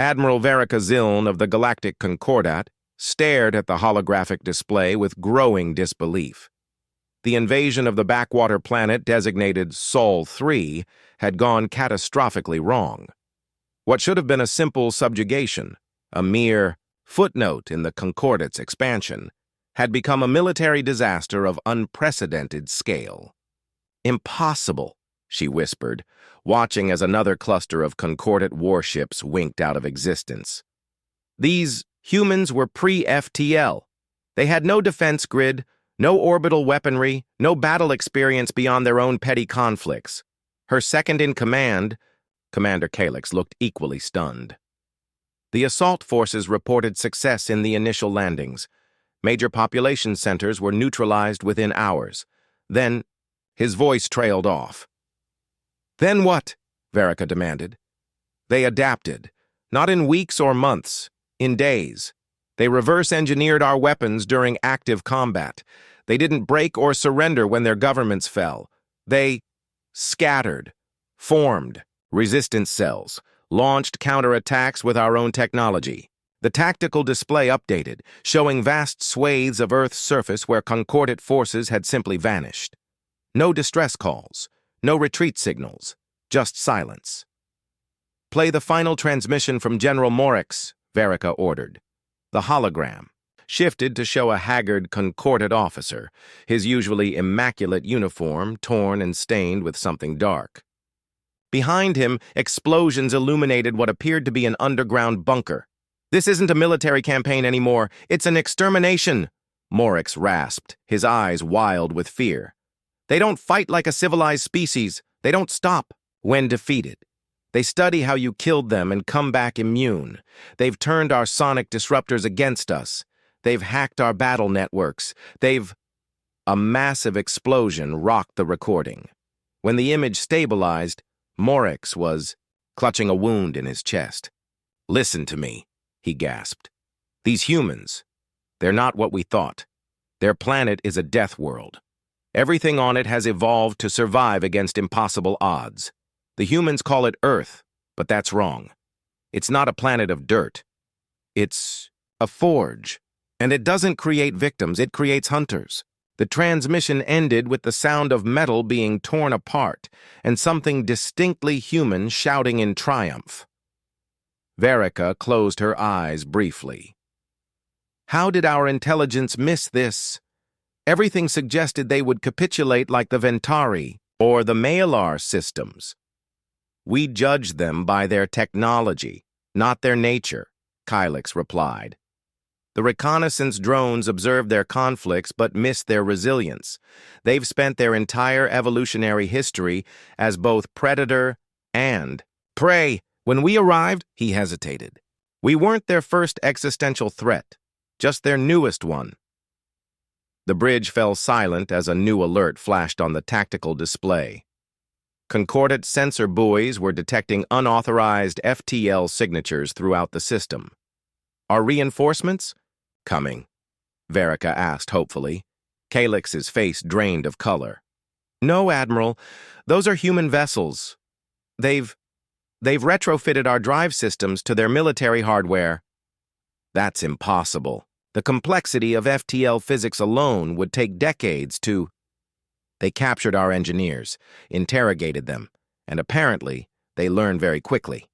Admiral Verica Ziln of the Galactic Concordat stared at the holographic display with growing disbelief. The invasion of the backwater planet designated Sol 3 had gone catastrophically wrong. What should have been a simple subjugation, a mere footnote in the Concordat's expansion, had become a military disaster of unprecedented scale. "Impossible," she whispered, watching as another cluster of Concordat warships winked out of existence. These humans were pre-FTL. They had no defense grid, no orbital weaponry, no battle experience beyond their own petty conflicts. Her second-in-command, Commander Calyx, looked equally stunned. The assault forces reported success in the initial landings. Major population centers were neutralized within hours. Then, his voice trailed off. "Then what?" Verica demanded. "They adapted, not in weeks or months, in days. They reverse-engineered our weapons during active combat. They didn't break or surrender when their governments fell. They scattered, formed resistance cells, launched counterattacks with our own technology. The tactical display updated, showing vast swathes of Earth's surface where Concordat forces had simply vanished. No distress calls, no retreat signals, just silence. "Play the final transmission from General Morix," Verica ordered. The hologram shifted to show a haggard Concordat officer, his usually immaculate uniform torn and stained with something dark. Behind him, explosions illuminated what appeared to be an underground bunker. "This isn't a military campaign anymore, it's an extermination," Morix rasped, his eyes wild with fear. "They don't fight like a civilized species. They don't stop when defeated. They study how you killed them and come back immune. They've turned our sonic disruptors against us. They've hacked our battle networks. They've—" A massive explosion rocked the recording. When the image stabilized, Morix was clutching a wound in his chest. "Listen to me," he gasped. "These humans, they're not what we thought. Their planet is a death world. Everything on it has evolved to survive against impossible odds. The humans call it Earth, but that's wrong. It's not a planet of dirt. It's a forge. And it doesn't create victims, it creates hunters." The transmission ended with the sound of metal being torn apart and something distinctly human shouting in triumph. Verica closed her eyes briefly. How did our intelligence miss this? Everything suggested they would capitulate like the Ventari or the Maelar systems. "We judge them by their technology, not their nature," Calyx replied. "The reconnaissance drones observed their conflicts but missed their resilience. They've spent their entire evolutionary history as both predator and prey. When we arrived," he hesitated, "we weren't their first existential threat, just their newest one." The bridge fell silent as a new alert flashed on the tactical display. Concordat sensor buoys were detecting unauthorized FTL signatures throughout the system. "Are reinforcements coming?" Verica asked hopefully. Calyx's face drained of color. "No, Admiral. Those are human vessels. They've retrofitted our drive systems to their military hardware." "That's impossible. The complexity of FTL physics alone would take decades to—" "They captured our engineers, interrogated them, and apparently they learned very quickly."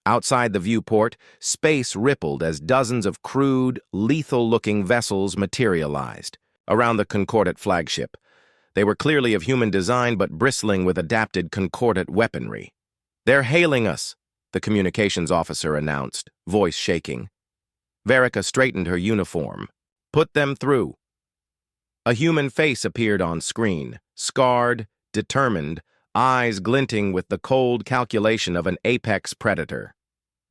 Outside the viewport, space rippled as dozens of crude, lethal-looking vessels materialized around the Concordat flagship. They were clearly of human design but bristling with adapted Concordat weaponry. "They're hailing us," the communications officer announced, voice shaking. Verica straightened her uniform. "Put them through." A human face appeared on screen, scarred, determined, eyes glinting with the cold calculation of an apex predator.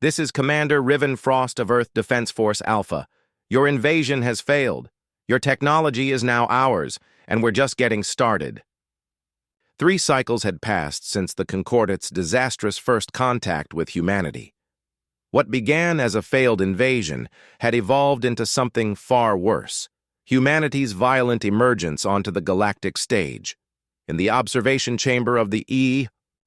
"This is Commander Riven Frost of Earth Defense Force Alpha. Your invasion has failed. Your technology is now ours, and we're just getting started." 3 cycles had passed since the Concordat's disastrous first contact with humanity. What began as a failed invasion had evolved into something far worse: humanity's violent emergence onto the galactic stage. In the observation chamber of the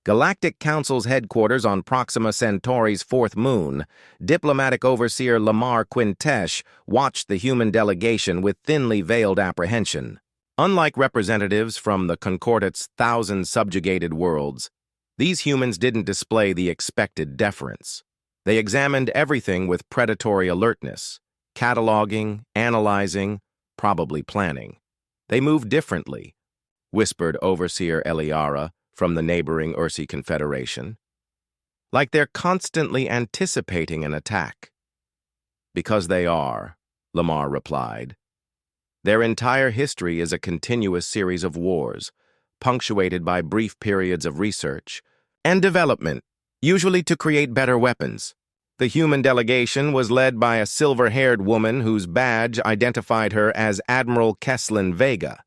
Galactic Council's headquarters on Proxima Centauri's fourth moon, diplomatic overseer Lamar Quintesh watched the human delegation with thinly veiled apprehension. Unlike representatives from the Concordate's thousand subjugated worlds, these humans didn't display the expected deference. They examined everything with predatory alertness, cataloging, analyzing, probably planning. They moved differently, whispered Overseer Eliara from the neighboring Ursi Confederation, like they're constantly anticipating an attack. Because they are, Lamar replied. Their entire history is a continuous series of wars, punctuated by brief periods of research and development, usually to create better weapons. The human delegation was led by a silver-haired woman whose badge identified her as Admiral Keslin Vega.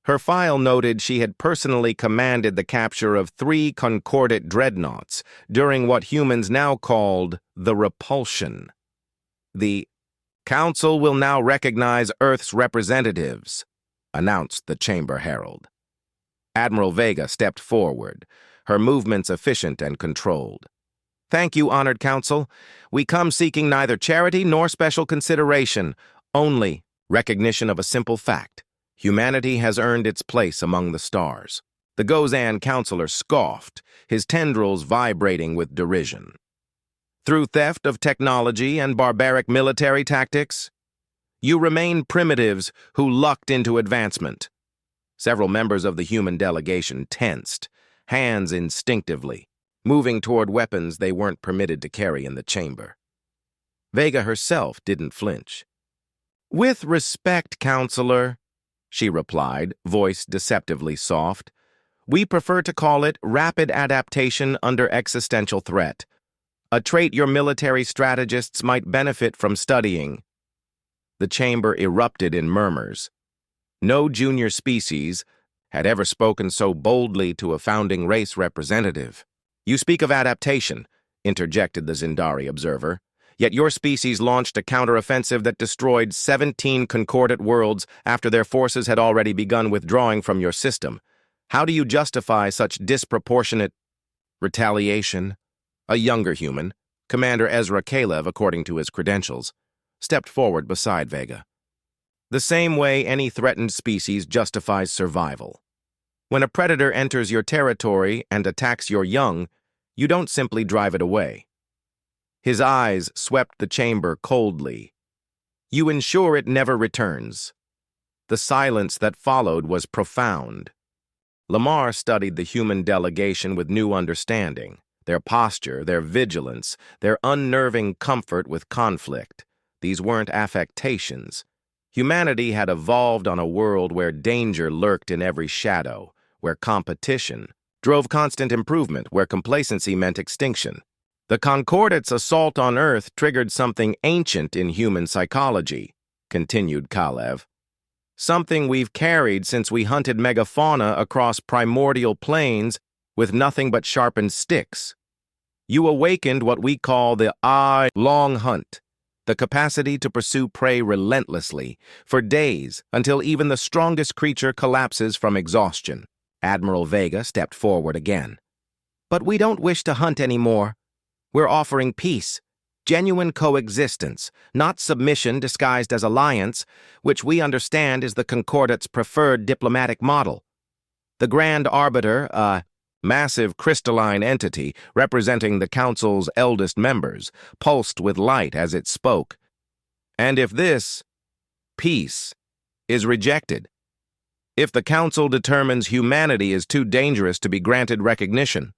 Her file noted she had personally commanded the capture of 3 Concordate dreadnoughts during what humans now called the Repulsion. The Council will now recognize Earth's representatives, announced the Chamber Herald. Admiral Vega stepped forward, her movements efficient and controlled. Thank you, Honored Council. We come seeking neither charity nor special consideration, only recognition of a simple fact. Humanity has earned its place among the stars. The Gozan counselor scoffed, his tendrils vibrating with derision. Through theft of technology and barbaric military tactics, you remain primitives who lucked into advancement. Several members of the human delegation tensed, hands instinctively, moving toward weapons they weren't permitted to carry in the chamber. Vega herself didn't flinch. With respect, Counselor, she replied, voice deceptively soft. We prefer to call it rapid adaptation under existential threat, a trait your military strategists might benefit from studying. The chamber erupted in murmurs. No junior species had ever spoken so boldly to a founding race representative. You speak of adaptation, interjected the Zindari observer. Yet your species launched a counteroffensive that destroyed 17 concordate worlds after their forces had already begun withdrawing from your system. How do you justify such disproportionate retaliation? A younger human, Commander Ezra Kalev, according to his credentials, stepped forward beside Vega. The same way any threatened species justifies survival. When a predator enters your territory and attacks your young, you don't simply drive it away. His eyes swept the chamber coldly. You ensure it never returns. The silence that followed was profound. Lamar studied the human delegation with new understanding, their posture, their vigilance, their unnerving comfort with conflict. These weren't affectations. Humanity had evolved on a world where danger lurked in every shadow, where competition drove constant improvement, where complacency meant extinction. The Concordate's assault on Earth triggered something ancient in human psychology, continued Kalev. Something we've carried since we hunted megafauna across primordial plains with nothing but sharpened sticks. You awakened what we call the long hunt, the capacity to pursue prey relentlessly, for days, until even the strongest creature collapses from exhaustion. Admiral Vega stepped forward again. But we don't wish to hunt anymore. We're offering peace, genuine coexistence, not submission disguised as alliance, which we understand is the Concordate's preferred diplomatic model. The Grand Arbiter, a massive crystalline entity representing the Council's eldest members, pulsed with light as it spoke. And if this peace is rejected, if the Council determines humanity is too dangerous to be granted recognition,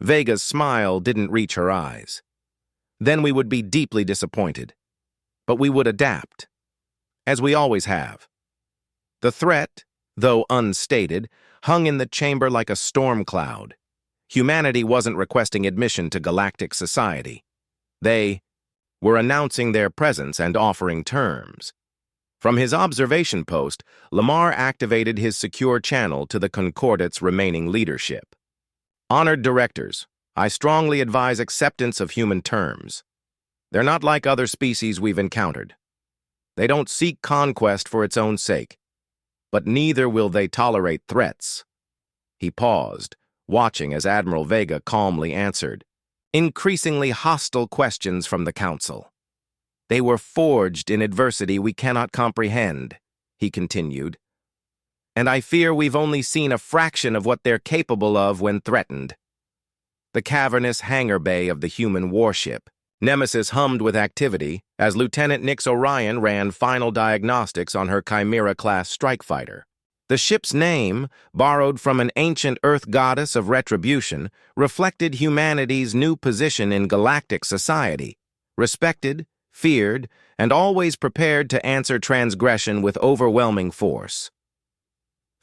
Vega's smile didn't reach her eyes. Then we would be deeply disappointed. But we would adapt, as we always have. The threat, though unstated, hung in the chamber like a storm cloud. Humanity wasn't requesting admission to galactic society. They were announcing their presence and offering terms. From his observation post, Lamar activated his secure channel to the Concordate's remaining leadership. Honored directors, I strongly advise acceptance of human terms. They're not like other species we've encountered. They don't seek conquest for its own sake, but neither will they tolerate threats. He paused, watching as Admiral Vega calmly answered increasingly hostile questions from the Council. They were forged in adversity we cannot comprehend, he continued. And I fear we've only seen a fraction of what they're capable of when threatened. The cavernous hangar bay of the human warship, Nemesis, hummed with activity as Lieutenant Nix Orion ran final diagnostics on her Chimera-class strike fighter. The ship's name, borrowed from an ancient Earth goddess of retribution, reflected humanity's new position in galactic society, respected, feared, and always prepared to answer transgression with overwhelming force.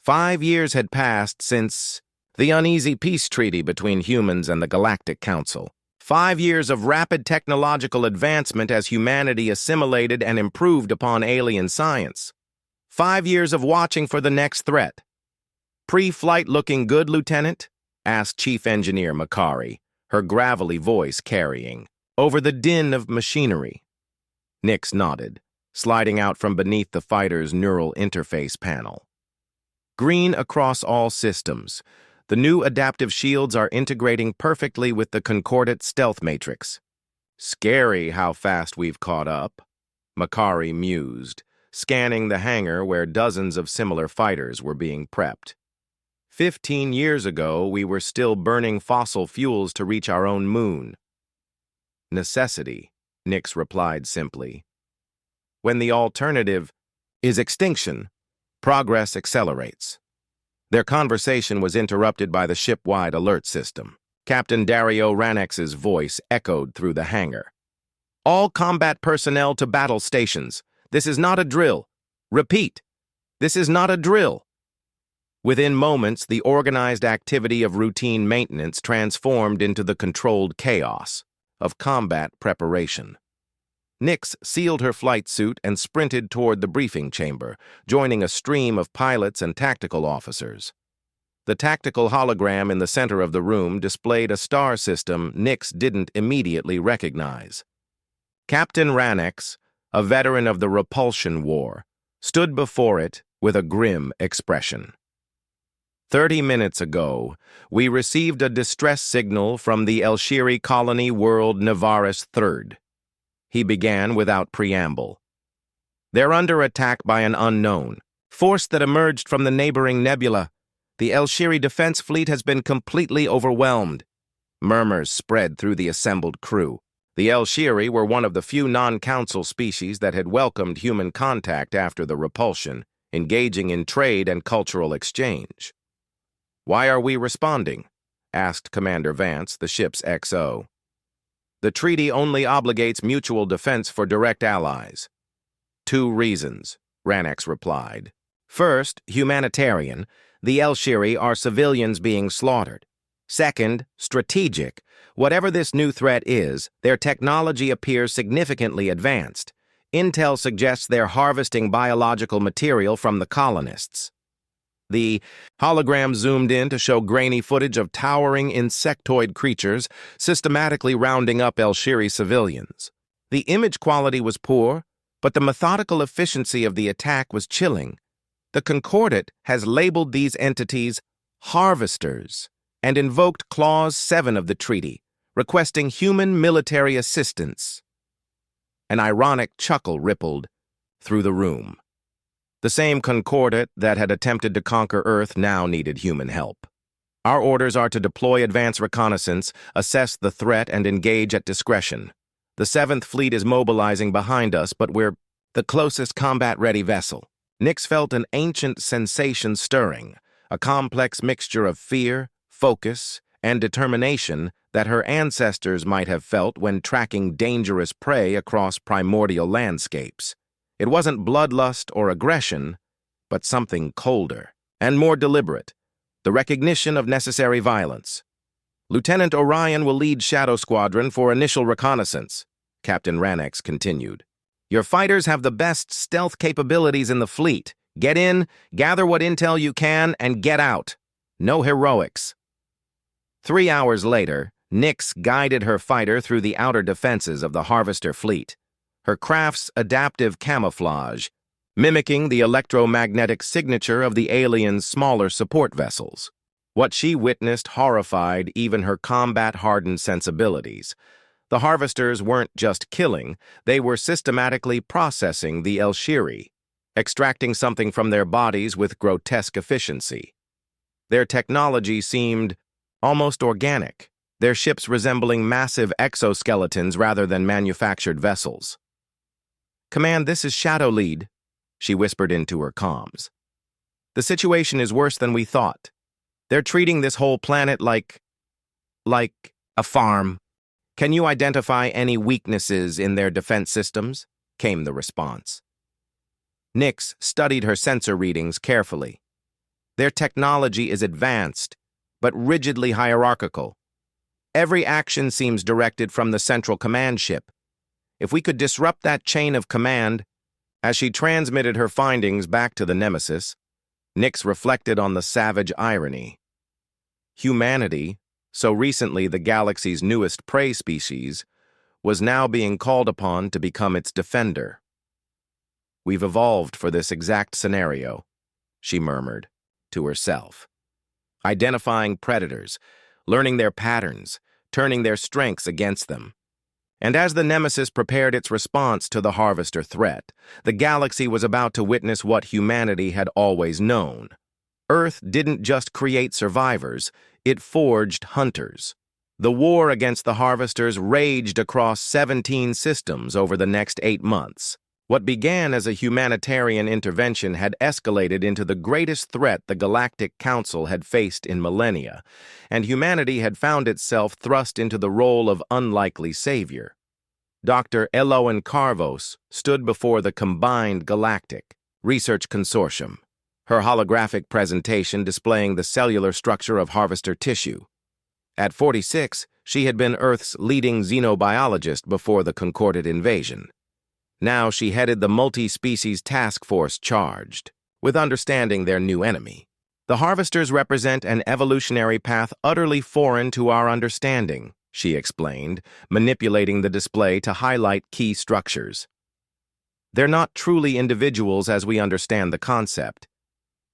5 years had passed since the uneasy peace treaty between humans and the Galactic Council. 5 years of rapid technological advancement as humanity assimilated and improved upon alien science. 5 years of watching for the next threat. Pre-flight looking good, Lieutenant? Asked Chief Engineer Makari, her gravelly voice carrying over the din of machinery. Nix nodded, sliding out from beneath the fighter's neural interface panel. Green across all systems. The new adaptive shields are integrating perfectly with the Concordate stealth matrix. Scary how fast we've caught up, Makari mused, scanning the hangar where dozens of similar fighters were being prepped. 15 years ago, we were still burning fossil fuels to reach our own moon. Necessity, Nix replied simply. When the alternative is extinction, progress accelerates. Their conversation was interrupted by the ship-wide alert system. Captain Dario Ranex's voice echoed through the hangar. All combat personnel to battle stations. This is not a drill. Repeat, this is not a drill. Within moments, the organized activity of routine maintenance transformed into the controlled chaos of combat preparation. Nix sealed her flight suit and sprinted toward the briefing chamber, joining a stream of pilots and tactical officers. The tactical hologram in the center of the room displayed a star system Nix didn't immediately recognize. Captain Ranex, a veteran of the Repulsion War, stood before it with a grim expression. 30 minutes ago, we received a distress signal from the Elshiri colony world Navaris III. He began without preamble. They're under attack by an unknown force that emerged from the neighboring nebula. The Elshiri defense fleet has been completely overwhelmed. Murmurs spread through the assembled crew. The Elshiri were one of the few non-council species that had welcomed human contact after the repulsion, engaging in trade and cultural exchange. Why are we responding? Asked Commander Vance, the ship's XO. The treaty only obligates mutual defense for direct allies. 2 reasons, Ranex replied. First, humanitarian. The Elshiri are civilians being slaughtered. Second, strategic. Whatever this new threat is, their technology appears significantly advanced. Intel suggests they're harvesting biological material from the colonists. The hologram zoomed in to show grainy footage of towering insectoid creatures systematically rounding up Elshiri civilians. The image quality was poor, but the methodical efficiency of the attack was chilling. The Concordate has labeled these entities harvesters and invoked Clause 7 of the treaty, requesting human military assistance. An ironic chuckle rippled through the room. The same Concordate that had attempted to conquer Earth now needed human help. Our orders are to deploy advance reconnaissance, assess the threat, and engage at discretion. The 7th Fleet is mobilizing behind us, but we're the closest combat-ready vessel. Nix felt an ancient sensation stirring, a complex mixture of fear, focus, and determination that her ancestors might have felt when tracking dangerous prey across primordial landscapes. It wasn't bloodlust or aggression, but something colder and more deliberate, the recognition of necessary violence. Lieutenant Orion will lead Shadow Squadron for initial reconnaissance, Captain Ranex continued. Your fighters have the best stealth capabilities in the fleet. Get in, gather what intel you can, and get out. No heroics. 3 hours later, Nix guided her fighter through the outer defenses of the Harvester fleet, her craft's adaptive camouflage, mimicking the electromagnetic signature of the aliens' smaller support vessels. What she witnessed horrified even her combat-hardened sensibilities. The harvesters weren't just killing, they were systematically processing the Elshiri, extracting something from their bodies with grotesque efficiency. Their technology seemed almost organic, their ships resembling massive exoskeletons rather than manufactured vessels. "Command, this is Shadow Lead," she whispered into her comms. "The situation is worse than we thought. They're treating this whole planet like a farm. Can you identify any weaknesses in their defense systems?" came the response. Nyx studied her sensor readings carefully. Their technology is advanced, but rigidly hierarchical. Every action seems directed from the central command ship. If we could disrupt that chain of command, as she transmitted her findings back to the Nemesis, Nyx reflected on the savage irony. Humanity, so recently the galaxy's newest prey species, was now being called upon to become its defender. "We've evolved for this exact scenario," she murmured to herself. Identifying predators, learning their patterns, turning their strengths against them. And as the Nemesis prepared its response to the Harvester threat, the galaxy was about to witness what humanity had always known. Earth didn't just create survivors, it forged hunters. The war against the Harvesters raged across 17 systems over the next 8 months. What began as a humanitarian intervention had escalated into the greatest threat the Galactic Council had faced in millennia, and humanity had found itself thrust into the role of unlikely savior. Dr. Eloan Carvos stood before the combined Galactic Research Consortium, her holographic presentation displaying the cellular structure of harvester tissue. At 46, she had been Earth's leading xenobiologist before the concorded invasion. Now she headed the multi-species task force charged with understanding their new enemy. "The Harvesters represent an evolutionary path utterly foreign to our understanding," she explained, manipulating the display to highlight key structures. "They're not truly individuals as we understand the concept.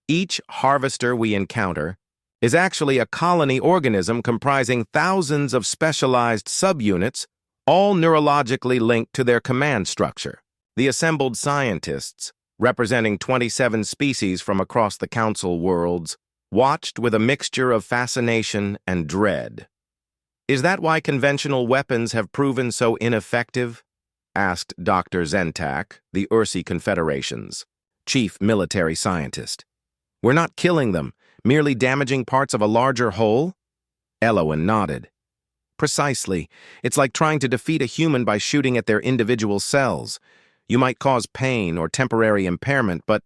Each harvester we encounter is actually a colony organism comprising thousands of specialized subunits, all neurologically linked to their command structure." The assembled scientists, representing 27 species from across the Council worlds, watched with a mixture of fascination and dread. "Is that why conventional weapons have proven so ineffective?" asked Dr. Zentak, the Ursi Confederation's chief military scientist. "We're not killing them, merely damaging parts of a larger whole?" Eloan nodded. "Precisely. It's like trying to defeat a human by shooting at their individual cells. You might cause pain or temporary impairment, but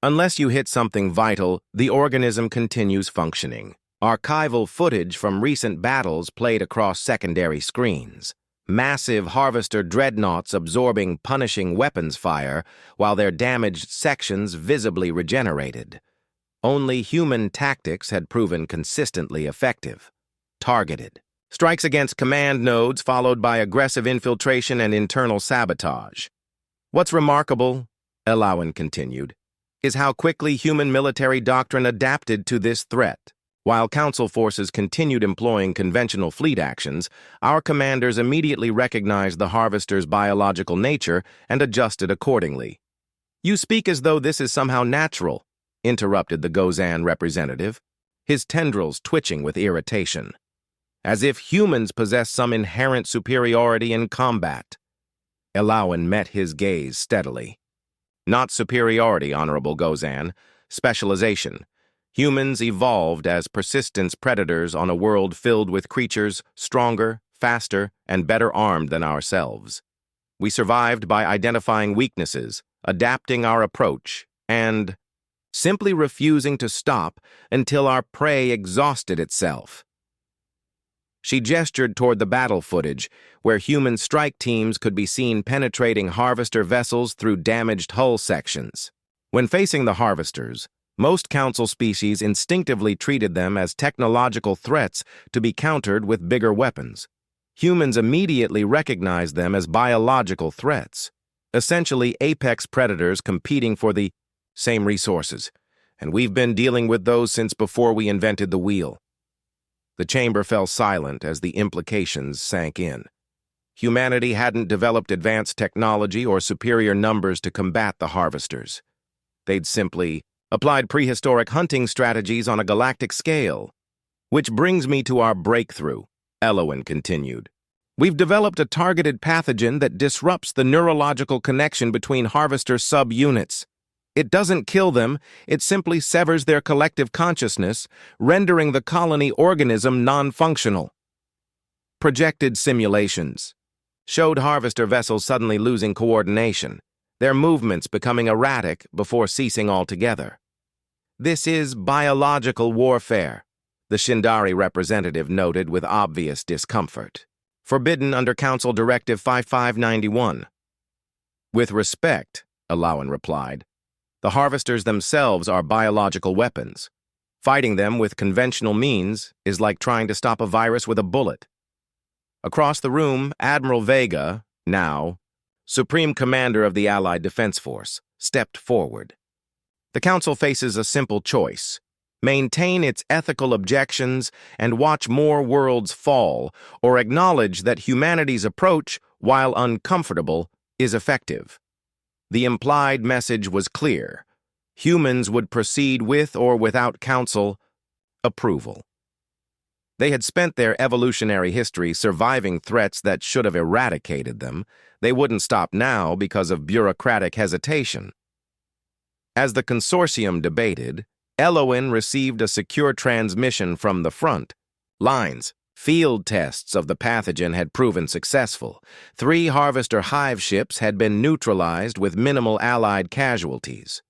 unless you hit something vital, the organism continues functioning." Archival footage from recent battles played across secondary screens. Massive harvester dreadnoughts absorbing punishing weapons fire, while their damaged sections visibly regenerated. Only human tactics had proven consistently effective. Targeted strikes against command nodes followed by aggressive infiltration and internal sabotage. "What's remarkable," Eloan continued, "is how quickly human military doctrine adapted to this threat. While Council forces continued employing conventional fleet actions, our commanders immediately recognized the Harvester's biological nature and adjusted accordingly." "You speak as though this is somehow natural," interrupted the Gozan representative, his tendrils twitching with irritation. "As if humans possess some inherent superiority in combat." Eloan met his gaze steadily. "Not superiority, Honorable Gozan. Specialization. Humans evolved as persistence predators on a world filled with creatures stronger, faster, and better armed than ourselves. We survived by identifying weaknesses, adapting our approach, and simply refusing to stop until our prey exhausted itself." She gestured toward the battle footage, where human strike teams could be seen penetrating Harvester vessels through damaged hull sections. When facing the Harvesters, most Council species instinctively treated them as technological threats to be countered with bigger weapons. Humans immediately recognized them as biological threats, essentially apex predators competing for the same resources. and we've been dealing with those since before we invented the wheel." The chamber fell silent as the implications sank in. Humanity hadn't developed advanced technology or superior numbers to combat the harvesters. They'd simply applied prehistoric hunting strategies on a galactic scale. "Which brings me to our breakthrough," Elowen continued. "We've developed a targeted pathogen that disrupts the neurological connection between harvester subunits. It doesn't kill them, it simply severs their collective consciousness, rendering the colony organism non-functional. Projected simulations showed harvester vessels suddenly losing coordination, their movements becoming erratic before ceasing altogether. This is biological warfare," the Shindari representative noted with obvious discomfort. "Forbidden under Council Directive 5591. "With respect," Elowen replied, "the harvesters themselves are biological weapons. Fighting them with conventional means is like trying to stop a virus with a bullet." Across the room, Admiral Vega, now Supreme Commander of the Allied Defense Force, stepped forward. "The Council faces a simple choice: maintain its ethical objections and watch more worlds fall, or acknowledge that humanity's approach, while uncomfortable, is effective." The implied message was clear. Humans would proceed with or without Council approval. They had spent their evolutionary history surviving threats that should have eradicated them. They wouldn't stop now because of bureaucratic hesitation. As the consortium debated, Elowen received a secure transmission from the front lines. Field tests of the pathogen had proven successful. 3 harvester hive ships had been neutralized with minimal Allied casualties.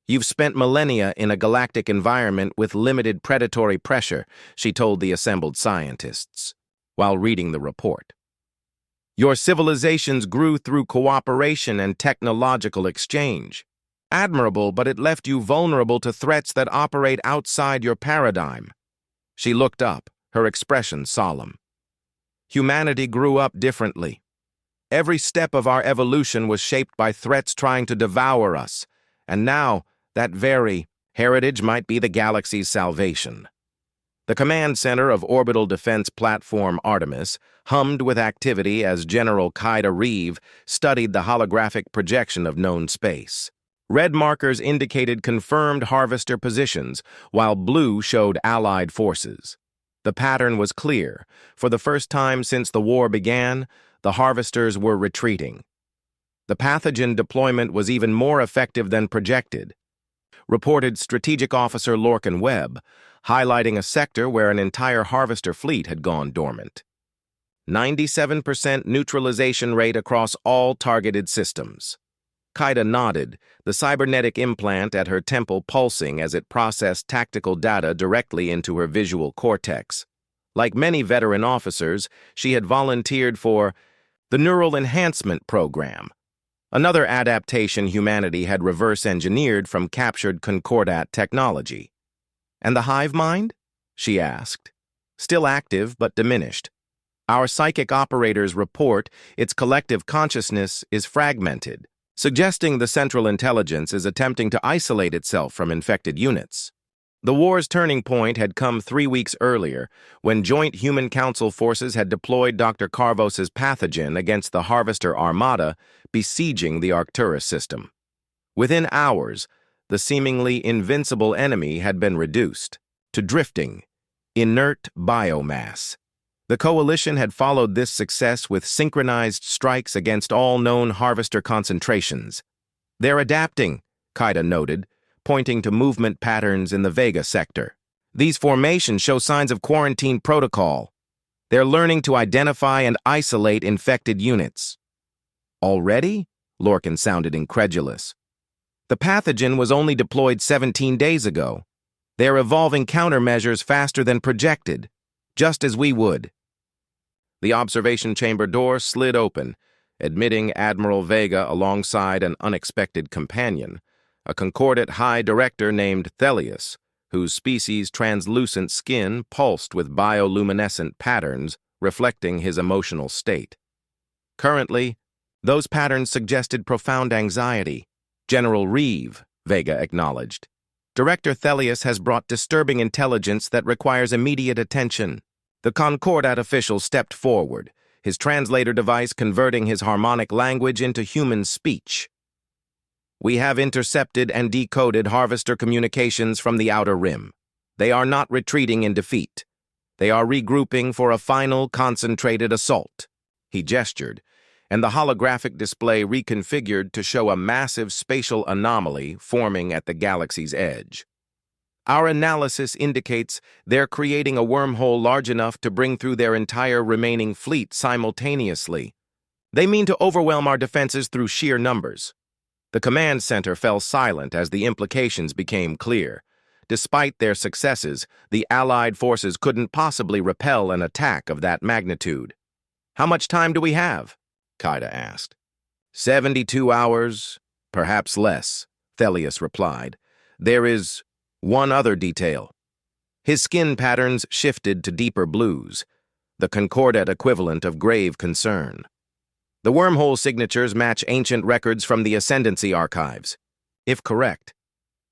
"You've spent millennia in a galactic environment with limited predatory pressure," she told the assembled scientists, while reading the report. "Your civilizations grew through cooperation and technological exchange. Admirable, but it left you vulnerable to threats that operate outside your paradigm." She looked up, her expression solemn. "Humanity grew up differently. Every step of our evolution was shaped by threats trying to devour us, and now that very heritage might be the galaxy's salvation." The command center of Orbital Defense Platform Artemis hummed with activity as General Kaida Reeve studied the holographic projection of known space. Red markers indicated confirmed harvester positions, while blue showed Allied forces. The pattern was clear. For the first time since the war began, the harvesters were retreating. The pathogen deployment was even more effective than projected, reported Strategic Officer Lorcan Webb, highlighting a sector where an entire harvester fleet had gone dormant. 97% neutralization rate across all targeted systems. Kaida nodded, the cybernetic implant at her temple pulsing as it processed tactical data directly into her visual cortex. Like many veteran officers, she had volunteered for the Neural Enhancement Program, another adaptation humanity had reverse-engineered from captured Concordat technology. "And the hive mind?" she asked. "Still active, but diminished. Our psychic operators report its collective consciousness is fragmented, suggesting the Central Intelligence is attempting to isolate itself from infected units." The war's turning point had come 3 weeks earlier, when Joint Human Council forces had deployed Dr. Carvos's pathogen against the Harvester Armada besieging the Arcturus system. Within hours, the seemingly invincible enemy had been reduced to drifting, inert biomass. The coalition had followed this success with synchronized strikes against all known harvester concentrations. "They're adapting," Kaida noted, pointing to movement patterns in the Vega sector. "These formations show signs of quarantine protocol. They're learning to identify and isolate infected units." "Already?" Lorcan sounded incredulous. "The pathogen was only deployed 17 days ago. They're evolving countermeasures faster than projected, just as we would." The observation chamber door slid open, admitting Admiral Vega alongside an unexpected companion, a Concordat High Director named Thelius, whose species' translucent skin pulsed with bioluminescent patterns reflecting his emotional state. Currently, those patterns suggested profound anxiety. "General Reeve," Vega acknowledged. Director Thelius has brought disturbing intelligence that requires immediate attention. The Concordat official stepped forward, his translator device converting his harmonic language into human speech. We have intercepted and decoded Harvester communications from the Outer Rim. They are not retreating in defeat. They are regrouping for a final concentrated assault. He gestured, and the holographic display reconfigured to show a massive spatial anomaly forming at the galaxy's edge. Our analysis indicates they're creating a wormhole large enough to bring through their entire remaining fleet simultaneously. They mean to overwhelm our defenses through sheer numbers. The command center fell silent as the implications became clear. Despite their successes, the Allied forces couldn't possibly repel an attack of that magnitude. How much time do we have? Kaida asked. 72 hours, perhaps less, Thelius replied. There is one other detail. His skin patterns shifted to deeper blues, the Concordat equivalent of grave concern. The wormhole signatures match ancient records from the Ascendancy archives. If correct,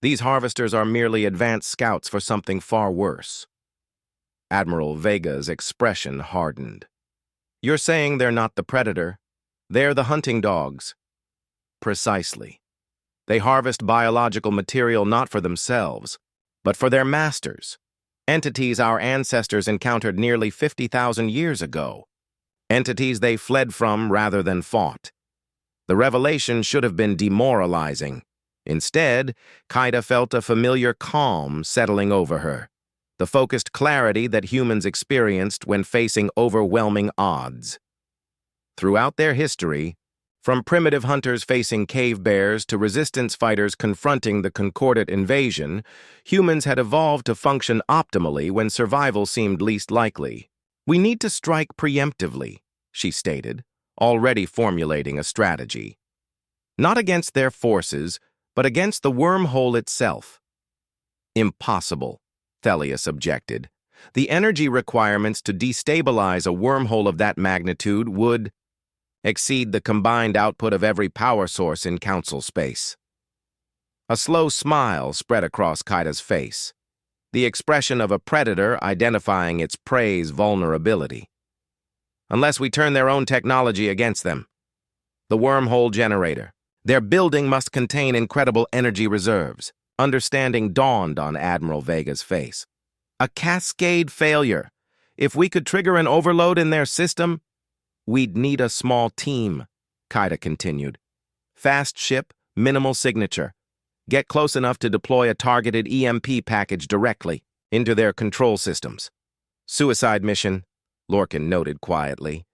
these harvesters are merely advanced scouts for something far worse. Admiral Vega's expression hardened. You're saying they're not the predator. They're the hunting dogs. Precisely. They harvest biological material not for themselves, but for their masters, entities our ancestors encountered nearly 50,000 years ago, entities they fled from rather than fought. The revelation should have been demoralizing. Instead, Kaida felt a familiar calm settling over her, the focused clarity that humans experienced when facing overwhelming odds. Throughout their history, from primitive hunters facing cave bears to resistance fighters confronting the Concordat invasion, humans had evolved to function optimally when survival seemed least likely. We need to strike preemptively, she stated, already formulating a strategy. Not against their forces, but against the wormhole itself. Impossible, Thelius objected. The energy requirements to destabilize a wormhole of that magnitude would exceed the combined output of every power source in Council space. A slow smile spread across Kaida's face, the expression of a predator identifying its prey's vulnerability. Unless we turn their own technology against them. The wormhole generator. Their building must contain incredible energy reserves. Understanding dawned on Admiral Vega's face. A cascade failure. If we could trigger an overload in their system, we'd need a small team, Kaida continued. Fast ship, minimal signature. Get close enough to deploy a targeted EMP package directly into their control systems. Suicide mission, Lorcan noted quietly.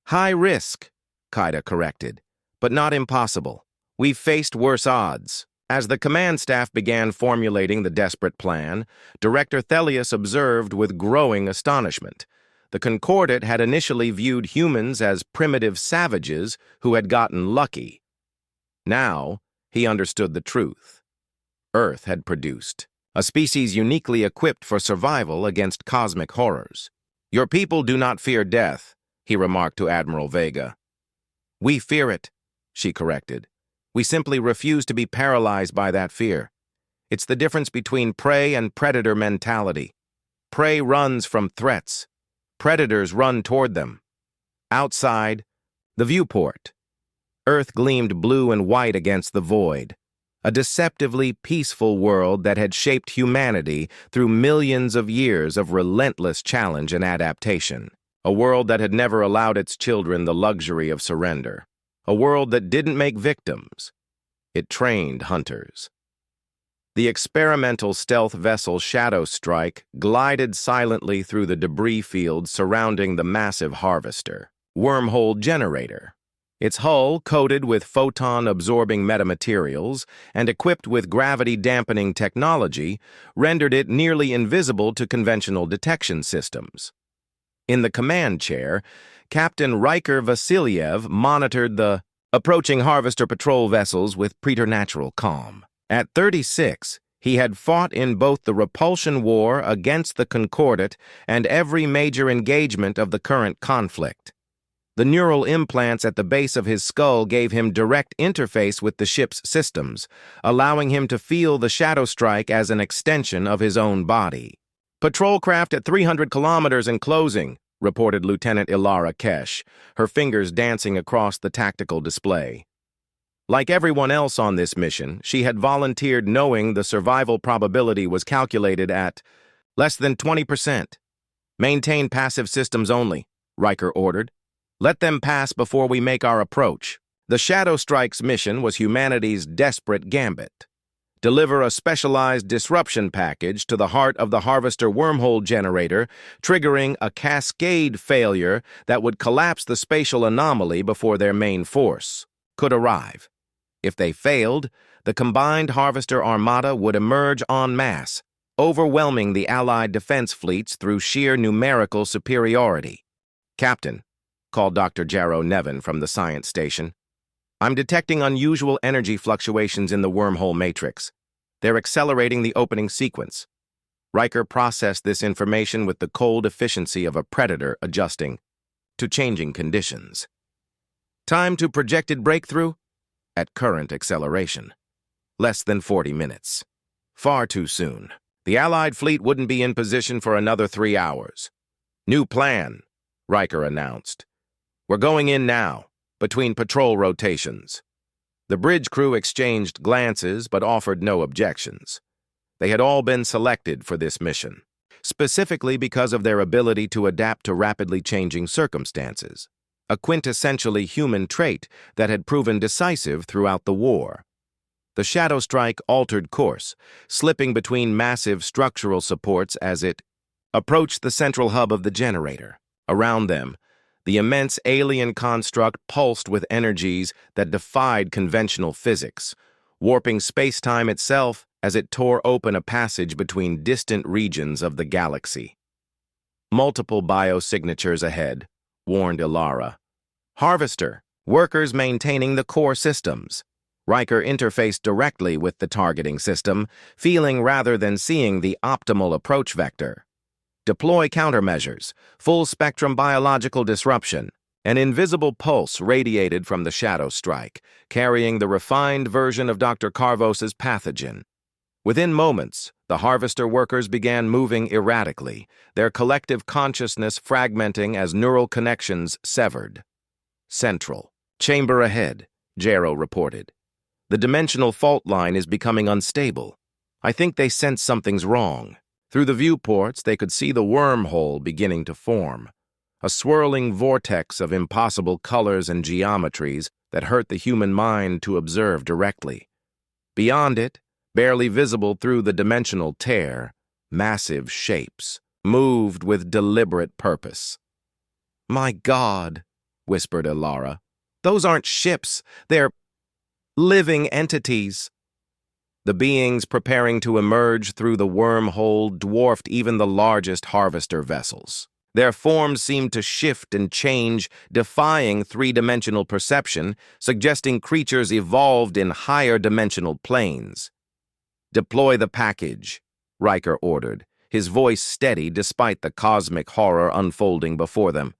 High risk, Kaida corrected, but not impossible. We've faced worse odds. As the command staff began formulating the desperate plan, Director Thelius observed with growing astonishment. The Concordat had initially viewed humans as primitive savages who had gotten lucky. Now, he understood the truth. Earth had produced a species uniquely equipped for survival against cosmic horrors. Your people do not fear death, he remarked to Admiral Vega. We fear it, she corrected. We simply refuse to be paralyzed by that fear. It's the difference between prey and predator mentality. Prey runs from threats. Predators run toward them. Outside, the viewport. Earth gleamed blue and white against the void. A deceptively peaceful world that had shaped humanity through millions of years of relentless challenge and adaptation. A world that had never allowed its children the luxury of surrender. A world that didn't make victims. It trained hunters. The experimental stealth vessel Shadow Strike glided silently through the debris field surrounding the massive harvester, wormhole generator. Its hull, coated with photon-absorbing metamaterials and equipped with gravity-dampening technology, rendered it nearly invisible to conventional detection systems. In the command chair, Captain Riker Vasiliev monitored the approaching harvester patrol vessels with preternatural calm. At 36, he had fought in both the Repulsion War against the Concordat and every major engagement of the current conflict. The neural implants at the base of his skull gave him direct interface with the ship's systems, allowing him to feel the shadow strike as an extension of his own body. "Patrol craft at 300 kilometers and closing," reported Lieutenant Ilara Kesh, her fingers dancing across the tactical display. Like everyone else on this mission, she had volunteered knowing the survival probability was calculated at less than 20%. "Maintain passive systems only," Riker ordered. "Let them pass before we make our approach." The Shadow Strike's mission was humanity's desperate gambit. Deliver a specialized disruption package to the heart of the Harvester wormhole generator, triggering a cascade failure that would collapse the spatial anomaly before their main force could arrive. If they failed, the combined Harvester armada would emerge en masse, overwhelming the Allied defense fleets through sheer numerical superiority. "Captain," called Dr. Jarrow Nevin from the science station, "I'm detecting unusual energy fluctuations in the wormhole matrix. They're accelerating the opening sequence." Riker processed this information with the cold efficiency of a predator adjusting to changing conditions. Time to projected breakthrough? At current acceleration. Less than 40 minutes. Far too soon. The Allied fleet wouldn't be in position for another 3 hours. "New plan," Riker announced. "We're going in now, between patrol rotations." The bridge crew exchanged glances but offered no objections. They had all been selected for this mission, specifically because of their ability to adapt to rapidly changing circumstances, a quintessentially human trait that had proven decisive throughout the war. The Shadow Strike altered course, slipping between massive structural supports as it approached the central hub of the generator. Around them, the immense alien construct pulsed with energies that defied conventional physics, warping space-time itself as it tore open a passage between distant regions of the galaxy. "Multiple biosignatures ahead," warned Ilara. "Harvester, workers maintaining the core systems." Riker interfaced directly with the targeting system, feeling rather than seeing the optimal approach vector. "Deploy countermeasures, full-spectrum biological disruption." An invisible pulse radiated from the Shadow Strike, carrying the refined version of Dr. Carvos's pathogen. Within moments, the Harvester workers began moving erratically, their collective consciousness fragmenting as neural connections severed. "Central. Chamber ahead," Jarrow reported. "The dimensional fault line is becoming unstable. I think they sense something's wrong." Through the viewports, they could see the wormhole beginning to form, a swirling vortex of impossible colors and geometries that hurt the human mind to observe directly. Beyond it, barely visible through the dimensional tear, massive shapes moved with deliberate purpose. "My God," whispered Ilara. "Those aren't ships, they're living entities." The beings preparing to emerge through the wormhole dwarfed even the largest Harvester vessels. Their forms seemed to shift and change, defying three-dimensional perception, suggesting creatures evolved in higher dimensional planes. "Deploy the package," Riker ordered, his voice steady despite the cosmic horror unfolding before them.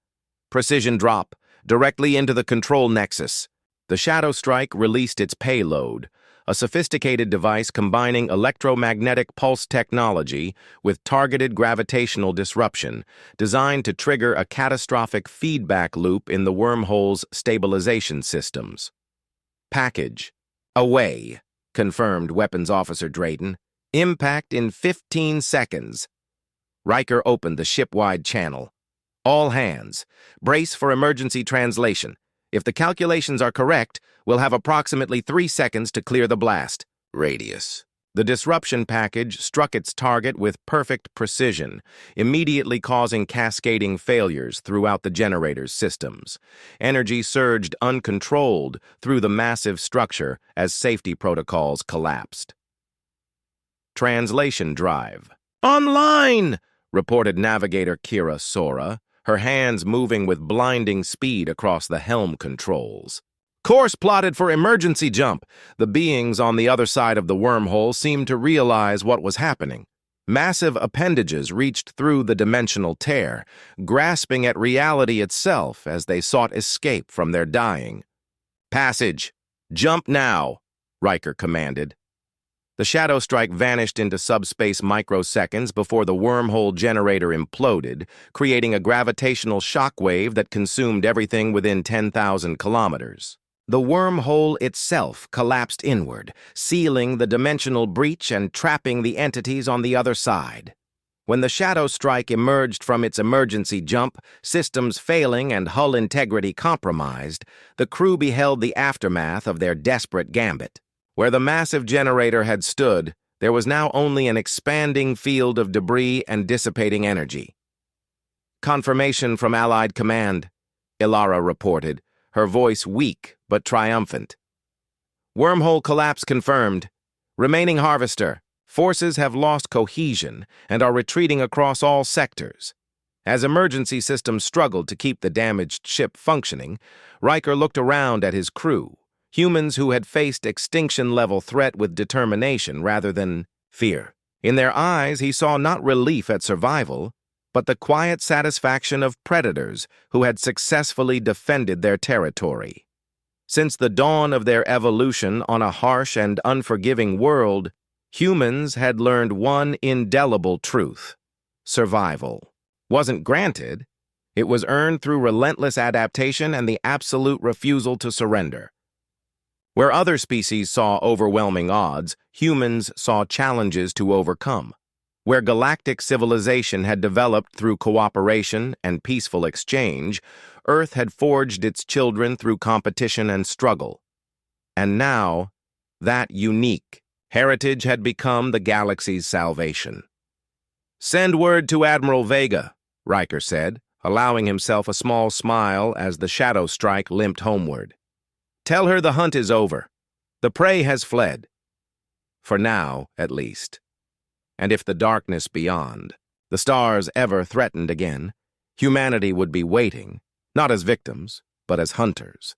"Precision drop, directly into the control nexus." The Shadow Strike released its payload, a sophisticated device combining electromagnetic pulse technology with targeted gravitational disruption, designed to trigger a catastrophic feedback loop in the wormhole's stabilization systems. "Package. Away," confirmed Weapons Officer Drayton. "Impact in 15 seconds. Riker opened the ship-wide channel. "All hands, brace for emergency translation. If the calculations are correct, we'll have approximately 3 seconds to clear the blast radius." The disruption package struck its target with perfect precision, immediately causing cascading failures throughout the generator's systems. Energy surged uncontrolled through the massive structure as safety protocols collapsed. Translation drive. "Online!" reported Navigator Kira Sora, her hands moving with blinding speed across the helm controls. "Course plotted for emergency jump." The beings on the other side of the wormhole seemed to realize what was happening. Massive appendages reached through the dimensional tear, grasping at reality itself as they sought escape from their dying. "Passage! Jump now!" Riker commanded. The shadow strike vanished into subspace microseconds before the wormhole generator imploded, creating a gravitational shockwave that consumed everything within 10,000 kilometers. The wormhole itself collapsed inward, sealing the dimensional breach and trapping the entities on the other side. When the shadow strike emerged from its emergency jump, systems failing and hull integrity compromised, the crew beheld the aftermath of their desperate gambit. Where the massive generator had stood, there was now only an expanding field of debris and dissipating energy. "Confirmation from Allied Command," Ilara reported, her voice weak but triumphant. "Wormhole collapse confirmed. Remaining harvester. Forces have lost cohesion and are retreating across all sectors." As emergency systems struggled to keep the damaged ship functioning, Riker looked around at his crew. Humans who had faced extinction-level threat with determination rather than fear. In their eyes, he saw not relief at survival, but the quiet satisfaction of predators who had successfully defended their territory. Since the dawn of their evolution on a harsh and unforgiving world, humans had learned one indelible truth: survival wasn't granted, it was earned through relentless adaptation and the absolute refusal to surrender. Where other species saw overwhelming odds, humans saw challenges to overcome. Where galactic civilization had developed through cooperation and peaceful exchange, Earth had forged its children through competition and struggle. And now, that unique heritage had become the galaxy's salvation. "Send word to Admiral Vega," Riker said, allowing himself a small smile as the shadow strike limped homeward. "Tell her the hunt is over. The prey has fled. For now, at least. And if the darkness beyond, the stars ever threatened again, humanity would be waiting, not as victims, but as hunters."